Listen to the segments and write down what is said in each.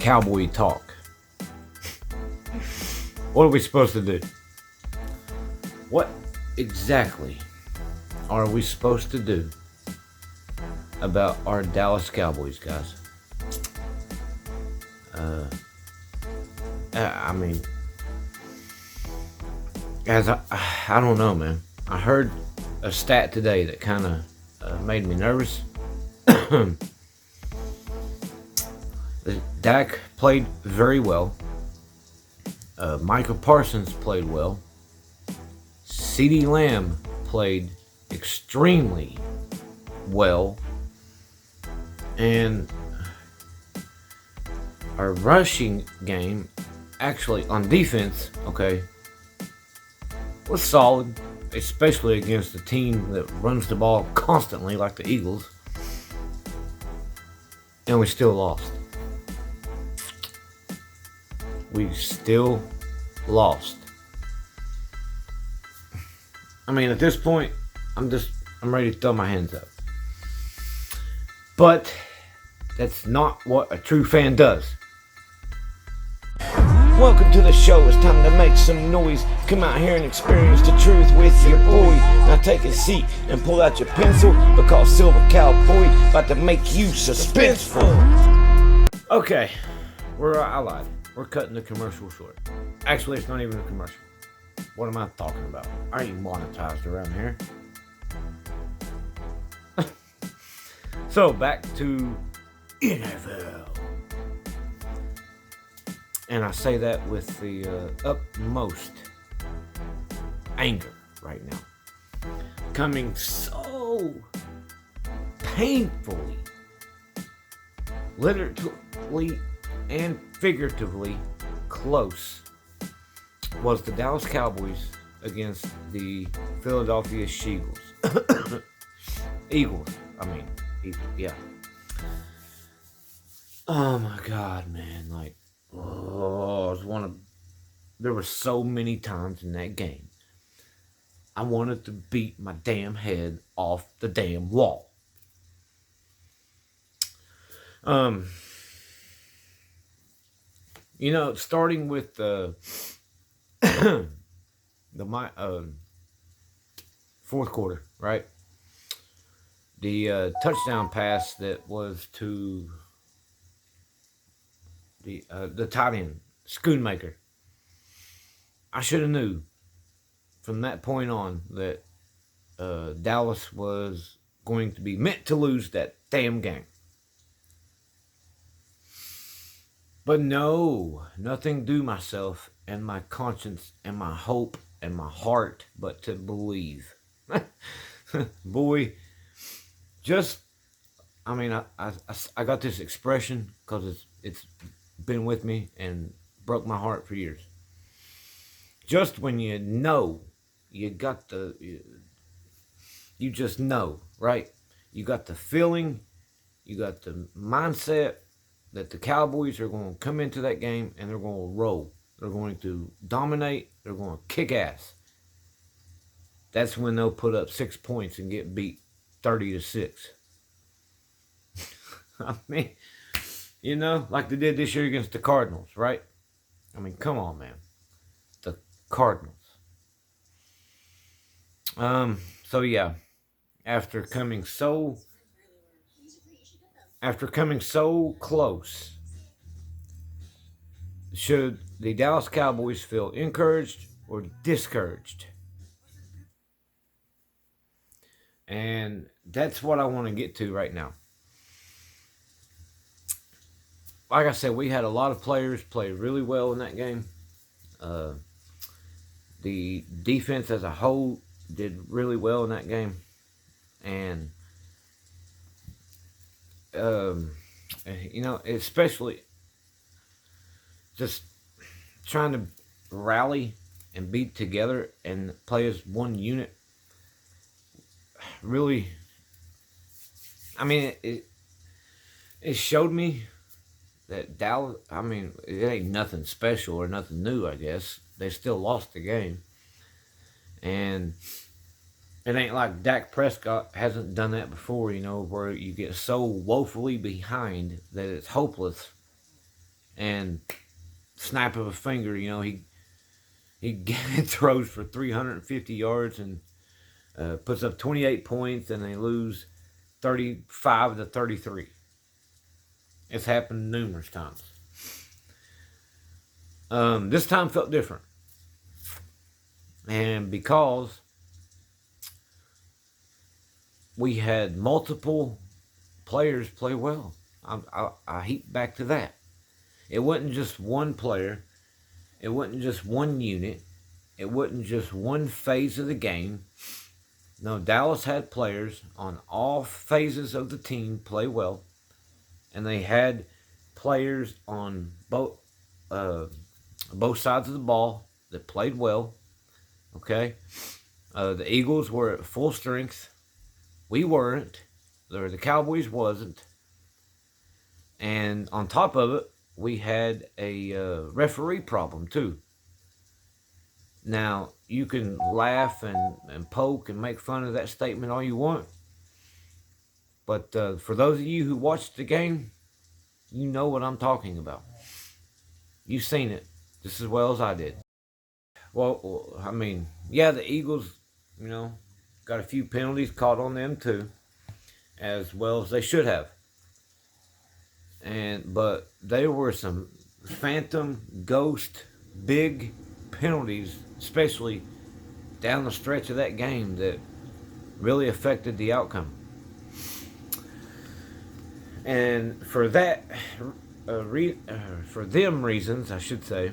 cowboy talk. What are we supposed to do? What exactly are we supposed to do about our Dallas Cowboys, guys? I mean, as I don't know, man. I heard a stat today that kind of made me nervous. Dak played very well. Michael Parsons played well. CeeDee Lamb played extremely well. And our rushing game, actually on defense, okay, was solid, especially against a team that runs the ball constantly like the Eagles. And we still lost. We still lost. I mean, at this point, I'm ready to throw my hands up. But that's not what a true fan does. Welcome to the show. It's time to make some noise. Come out here and experience the truth with your boy. Now take a seat and pull out your pencil, because Silver Cowboy about to make you suspenseful. Okay, I lied. We're cutting the commercial short. Actually, it's not even a commercial. What am I talking about? I ain't monetized around here. So back to NFL. And I say that with the utmost anger right now. Coming so painfully, literally and figuratively close, was the Dallas Cowboys against the Philadelphia Eagles. Yeah. Oh my God, man! There were so many times in that game I wanted to beat my damn head off the damn wall. Starting with the fourth quarter, right? The touchdown pass that was to the tight end, Schoonmaker. I should have knew from that point on that Dallas was going to be meant to lose that damn game. But no, nothing do myself and my conscience and my hope and my heart but to believe. Boy, I got this expression because it's been with me and broke my heart for years. Just when you know, you just know, right? You got the feeling, you got the mindset that the Cowboys are going to come into that game and they're going to roll. They're going to dominate. They're going to kick ass. That's when they'll put up 6 points and get beat 30-6. I mean, like they did this year against the Cardinals, right? I mean, come on, man. The Cardinals. So yeah, after coming so close, should the Dallas Cowboys feel encouraged or discouraged? And that's what I want to get to right now. Like I said, we had a lot of players play really well in that game. The defense as a whole did really well in that game. And, especially just trying to rally and be together and play as one unit. Really, I mean, it showed me that Dallas, I mean, it ain't nothing special or nothing new, I guess. They still lost the game. And it ain't like Dak Prescott hasn't done that before, where you get so woefully behind that it's hopeless. and snap of a finger, he throws for 350 yards and puts up 28 points, and they lose 35-33. It's happened numerous times. This time felt different, and because we had multiple players play well, I heap back to that. It wasn't just one player. It wasn't just one unit. It wasn't just one phase of the game. No, Dallas had players on all phases of the team play well, and they had players on both sides of the ball that played well. Okay, the Eagles were at full strength. We weren't. The Cowboys wasn't. And on top of it, we had a referee problem too. Now, you can laugh and poke and make fun of that statement all you want. But for those of you who watched the game, you know what I'm talking about. You've seen it just as well as I did. Well, I mean, yeah, the Eagles, got a few penalties caught on them too, as well as they should have. But there were some phantom, ghost, big penalties, especially down the stretch of that game, that really affected the outcome. And for that, for them reasons, I should say,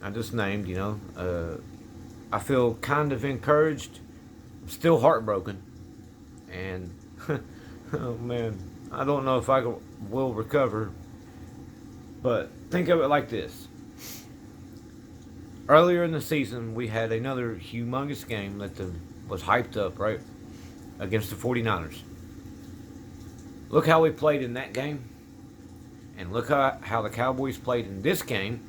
I just named, I feel kind of encouraged. I'm still heartbroken, and oh man, I don't know if I will recover. But think of it like this. Earlier in the season, we had another humongous game that was hyped up, right? Against the 49ers. Look how we played in that game. And look how the Cowboys played in this game,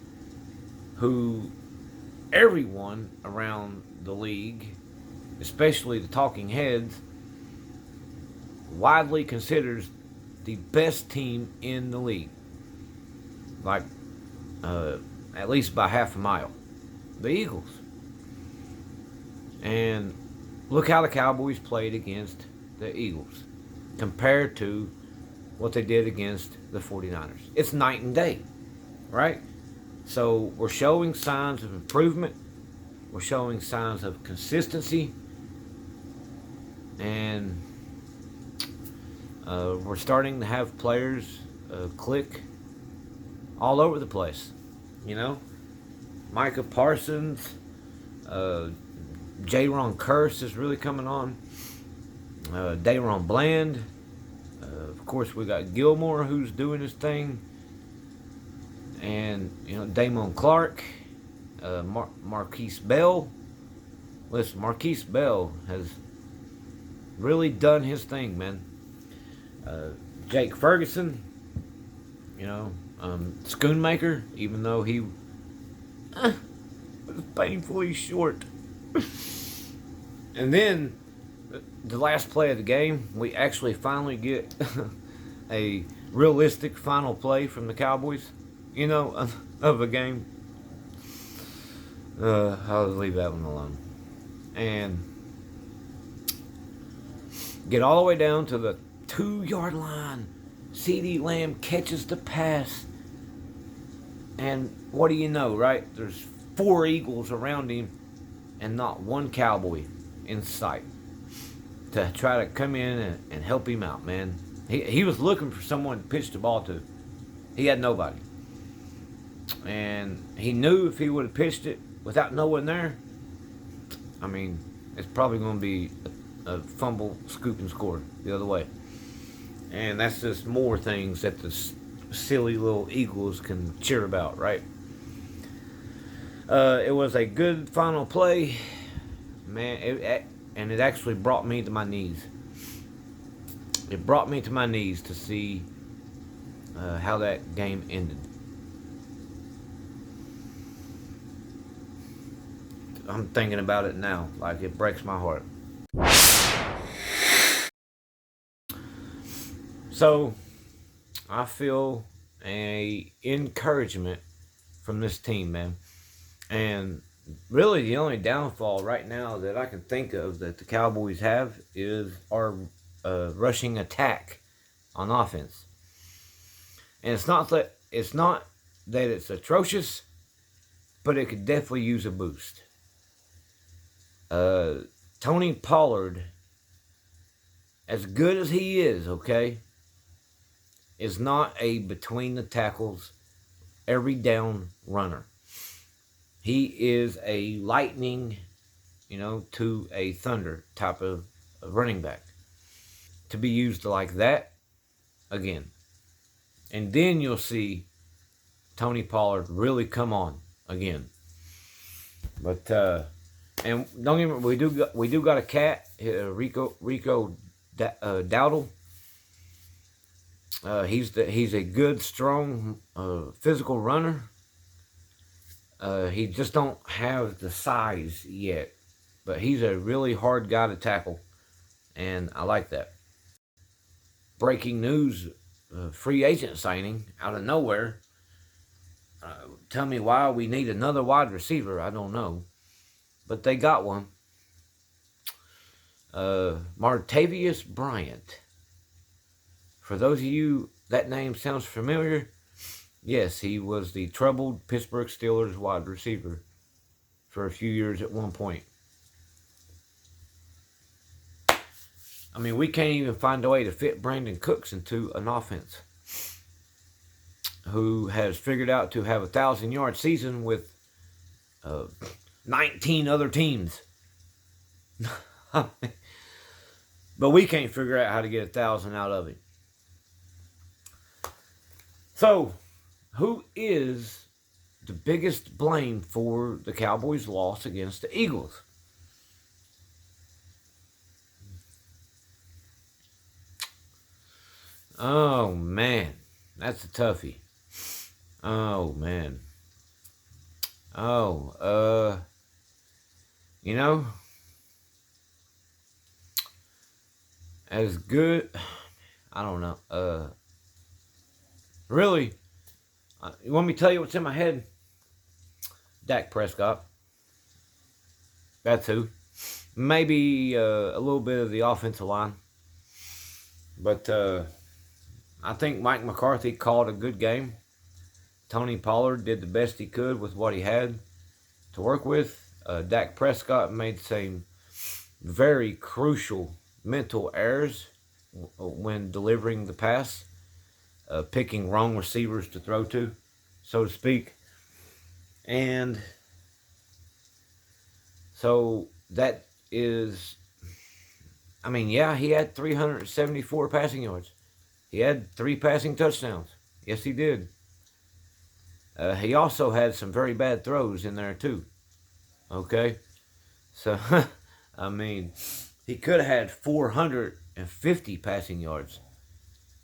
who everyone around the league, especially the talking heads, widely considers the best team in the league. Like, at least by half a mile. The Eagles. And look how the Cowboys played against the Eagles compared to what they did against the 49ers. It's night and day, right? So we're showing signs of improvement. We're showing signs of consistency. And we're starting to have players click all over the place. Micah Parsons, Jaron Curse is really coming on. Daron Bland. Of course, we got Gilmore, who's doing his thing. And, Damon Clark, Marquise Bell. Listen, Marquise Bell has really done his thing, man. Jake Ferguson, Schoonmaker, even though he was painfully short. And then, the last play of the game, we actually finally get a realistic final play from the Cowboys, of a game. I'll leave that one alone. And get all the way down to the 2-yard line. CeeDee Lamb catches the pass. And what do you know, right? There's 4 Eagles around him and not one Cowboy in sight to try to come in and help him out, man. He was looking for someone to pitch the ball to. He had nobody. And he knew if he would have pitched it without no one there, I mean, it's probably going to be a fumble, scoop, and score the other way. And that's just more things that the silly little Eagles can cheer about, right? It was a good final play, man, and it actually brought me to my knees. It brought me to my knees to see how that game ended. I'm thinking about it now, like it breaks my heart. So, I feel a encouragement from this team, man. And really, the only downfall right now that I can think of that the Cowboys have is our rushing attack on offense. And it's not that it's atrocious, but it could definitely use a boost. Uh, Tony Pollard, as good as he is, okay, is not a between the tackles, every down runner. He is a lightning, to a thunder type of running back to be used like that again. And then you'll see Tony Pollard really come on again. But and don't get me wrong, we do got a cat, Rico Dowdle. He's a good, strong, physical runner. He just don't have the size yet, but he's a really hard guy to tackle, and I like that. Breaking news: free agent signing out of nowhere. Tell me why we need another wide receiver. I don't know, but they got one. Martavius Bryant. For those of you that name sounds familiar, yes, he was the troubled Pittsburgh Steelers wide receiver for a few years at one point. I mean, we can't even find a way to fit Brandon Cooks into an offense who has figured out to have a 1,000-yard season with 19 other teams. But we can't figure out how to get 1,000 out of him. So, who is the biggest blame for the Cowboys' loss against the Eagles? Oh, man. That's a toughie. Oh, man. Oh, you know, as good, I don't know. Really, you want me to tell you what's in my head? Dak Prescott. That's who. Maybe a little bit of the offensive line. But I think Mike McCarthy called a good game. Tony Pollard did the best he could with what he had to work with. Dak Prescott made some very crucial mental errors when delivering the pass, picking wrong receivers to throw to, so to speak. And so that is, I mean, yeah, he had 374 passing yards. He had 3 passing touchdowns. Yes, he did. He also had some very bad throws in there, too. Okay? So, I mean, he could have had 450 passing yards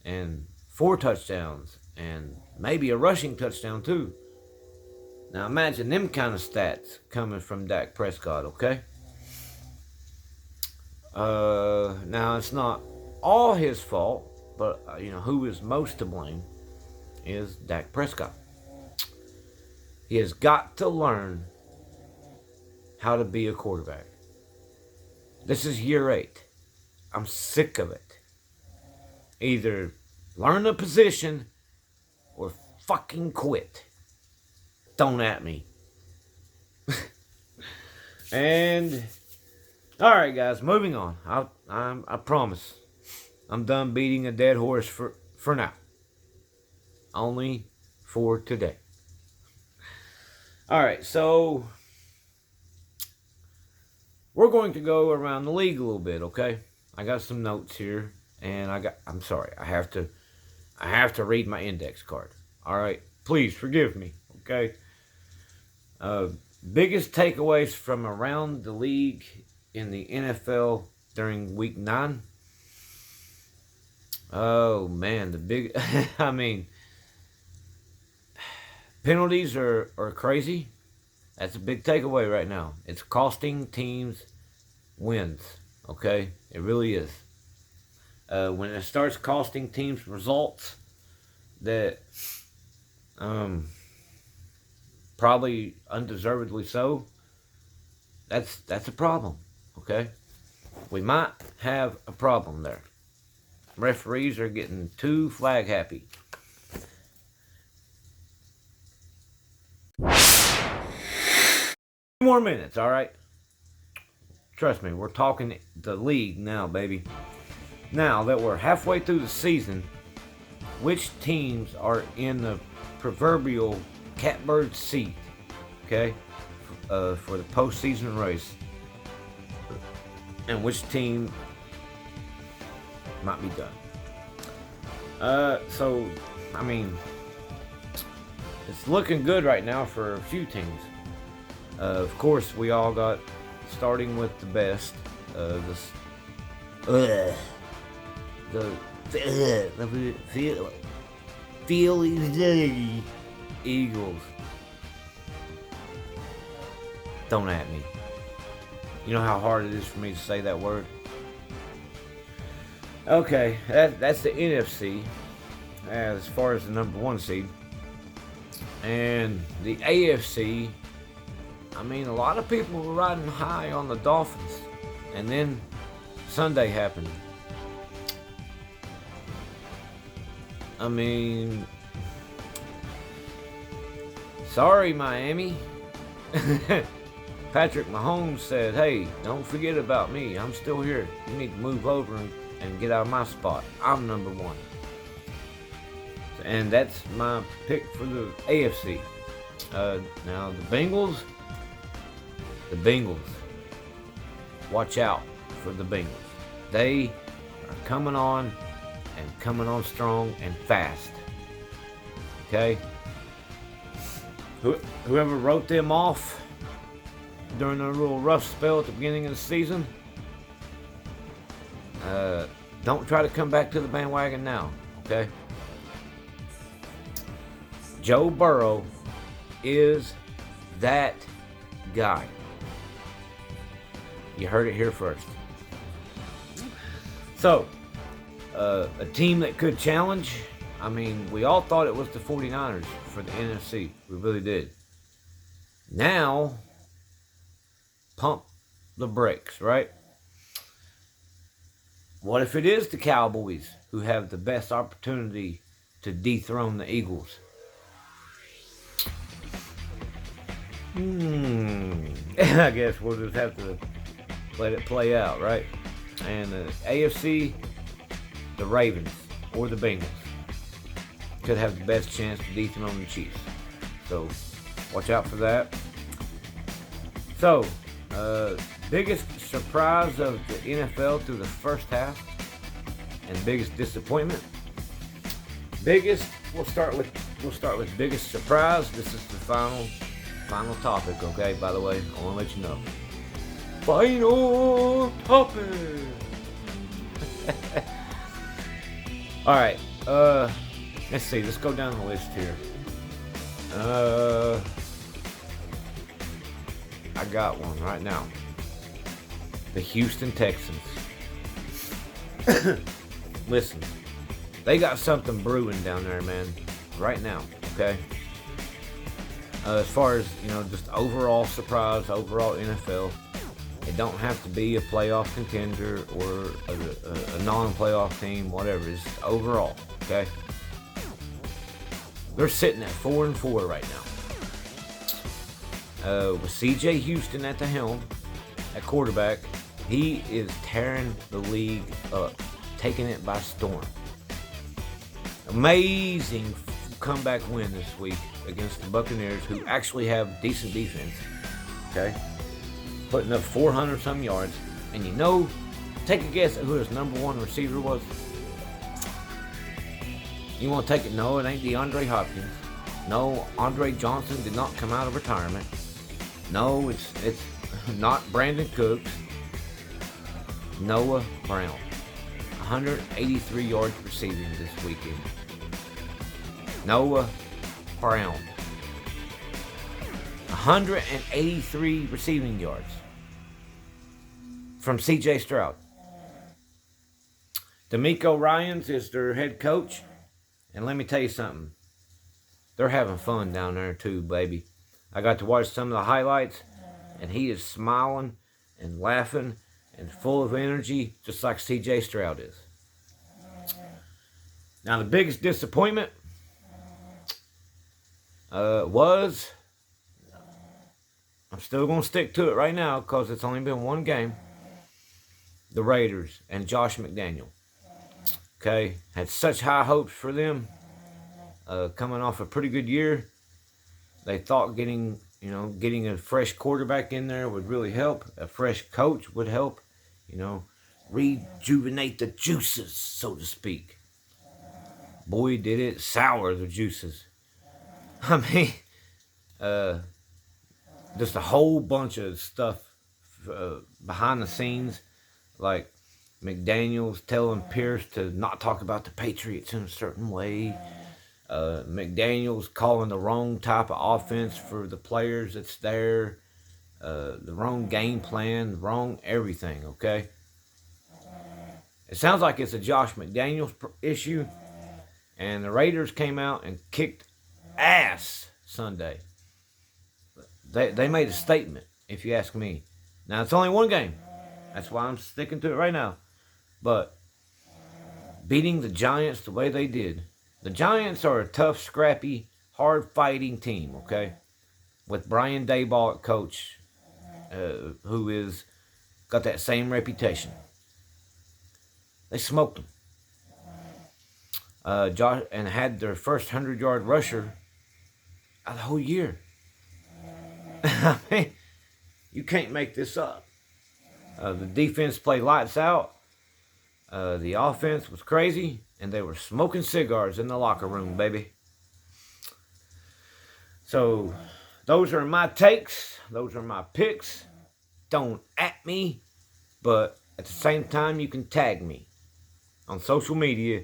and 4 touchdowns and maybe a rushing touchdown, too. Now, imagine them kind of stats coming from Dak Prescott, okay? Now, it's not all his fault, but, who is most to blame is Dak Prescott. He has got to learn how to be a quarterback. This is year 8. I'm sick of it. Either learn the position or fucking quit. Don't at me. And all right, guys, moving on. I promise. I'm done beating a dead horse for now. Only for today. All right, so we're going to go around the league a little bit, okay? I got some notes here, and I'm sorry, I have to read my index card. All right, please forgive me, okay? Biggest takeaways from around the league in the NFL during week 9. Oh man, I mean, penalties are crazy. That's a big takeaway right now. It's costing teams wins. Okay, it really is. When it starts costing teams results that Probably undeservedly so. That's a problem. Okay, we might have a problem there. Referees are getting too flag happy. More minutes, all right? Trust me, we're talking the league now, baby. Now that we're halfway through the season, which teams are in the proverbial catbird seat, okay, for the postseason race, and which team might be done? So, I mean, it's looking good right now for a few teams. Of course, we all got, starting with the best, the Philly Eagles. Don't at me. You know how hard it is for me to say that word? Okay, that's the NFC as far as the number one seed. And the AFC, I mean, a lot of people were riding high on the Dolphins. And then Sunday happened. I mean, sorry, Miami. Patrick Mahomes said, hey, don't forget about me. I'm still here. You need to move over and get out of my spot. I'm number one. And that's my pick for the AFC. Now, the Bengals. Watch out for the Bengals. They are coming on and coming on strong and fast. Okay? Whoever wrote them off during a little rough spell at the beginning of the season, don't try to come back to the bandwagon now, okay? Joe Burrow is that guy. You heard it here first. So, a team that could challenge, I mean, we all thought it was the 49ers for the NFC. We really did. Now, pump the brakes, right? What if it is the Cowboys who have the best opportunity to dethrone the Eagles? I guess we'll just have to let it play out, right? And the AFC, the Ravens or the Bengals could have the best chance to dethrone the Chiefs. So, watch out for that. So, biggest surprise of the NFL through the first half and biggest disappointment. We'll start with biggest surprise. This is the final topic, okay? By the way, I want to let you know. Final topic. All right. Let's see. Let's go down the list here. I got one right now. The Houston Texans. Listen, they got something brewing down there, man. Right now, okay? As far as, just overall surprise, overall NFL, it don't have to be a playoff contender or a non-playoff team, whatever. It's overall, okay? They're sitting at 4-4 right now. With C.J. Houston at the helm, at quarterback, he is tearing the league up, taking it by storm. Amazing comeback win this week against the Buccaneers, who actually have decent defense. Okay, putting up 400-some yards, and take a guess at who his number one receiver was. You want to take it? No, it ain't DeAndre Hopkins. No, Andre Johnson did not come out of retirement. No, it's not Brandon Cooks. Noah Brown. 183 yards receiving this weekend. Noah Brown. 183 receiving yards from C.J. Stroud. DeMeco Ryans is their head coach. And let me tell you something. they're having fun down there too, baby. I got to watch some of the highlights, and he is smiling and laughing and full of energy, just like C.J. Stroud is. Now, the biggest disappointment was, I'm still going to stick to it right now because it's only been one game, the Raiders and Josh McDaniel. Okay, had such high hopes for them, coming off a pretty good year. They thought getting a fresh quarterback in there would really help. A fresh coach would help, rejuvenate the juices, so to speak. Boy, did it sour the juices. I mean, just a whole bunch of stuff behind the scenes, like McDaniels telling Pierce to not talk about the Patriots in a certain way. McDaniels calling the wrong type of offense for the players that's there. The wrong game plan, the wrong everything, okay? It sounds like it's a Josh McDaniels issue. And the Raiders came out and kicked ass Sunday. They made a statement, if you ask me. Now, it's only one game. That's why I'm sticking to it right now. But beating the Giants the way they did. The Giants are a tough, scrappy, hard-fighting team, okay? With Brian Daboll at coach, who is got that same reputation. They smoked them. Josh, and had their first 100-yard rusher of the whole year. I mean, you can't make this up. The defense played lights out. The offense was crazy, and they were smoking cigars in the locker room, baby. So, those are my takes. Those are my picks. Don't at me, but at the same time, you can tag me on social media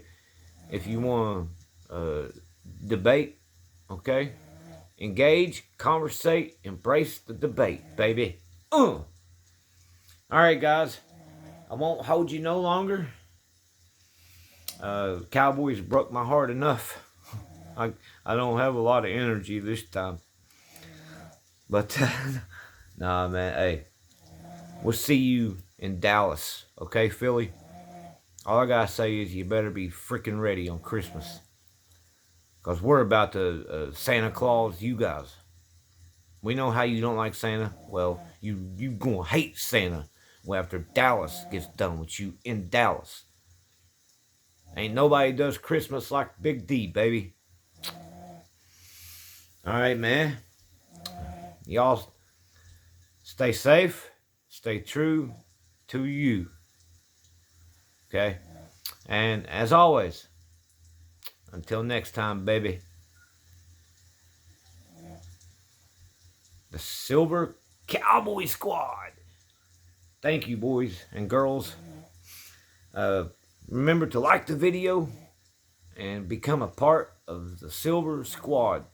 if you want to debate, okay? Engage, conversate, embrace the debate, baby. All right, guys. I won't hold you no longer. Cowboys broke my heart enough. I don't have a lot of energy this time. But, nah, man, hey. We'll see you in Dallas, okay, Philly? All I gotta say is you better be freaking ready on Christmas. Because we're about to Santa Claus you guys. We know how you don't like Santa. Well, you gonna hate Santa after Dallas gets done with you in Dallas. Ain't nobody does Christmas like Big D, baby. Alright, man. Y'all stay safe. Stay true to you. Okay? And as always, until next time, baby. The Silver Cowboy Squad. Thank you, boys and girls. Remember to like the video and become a part of the Silver Squad.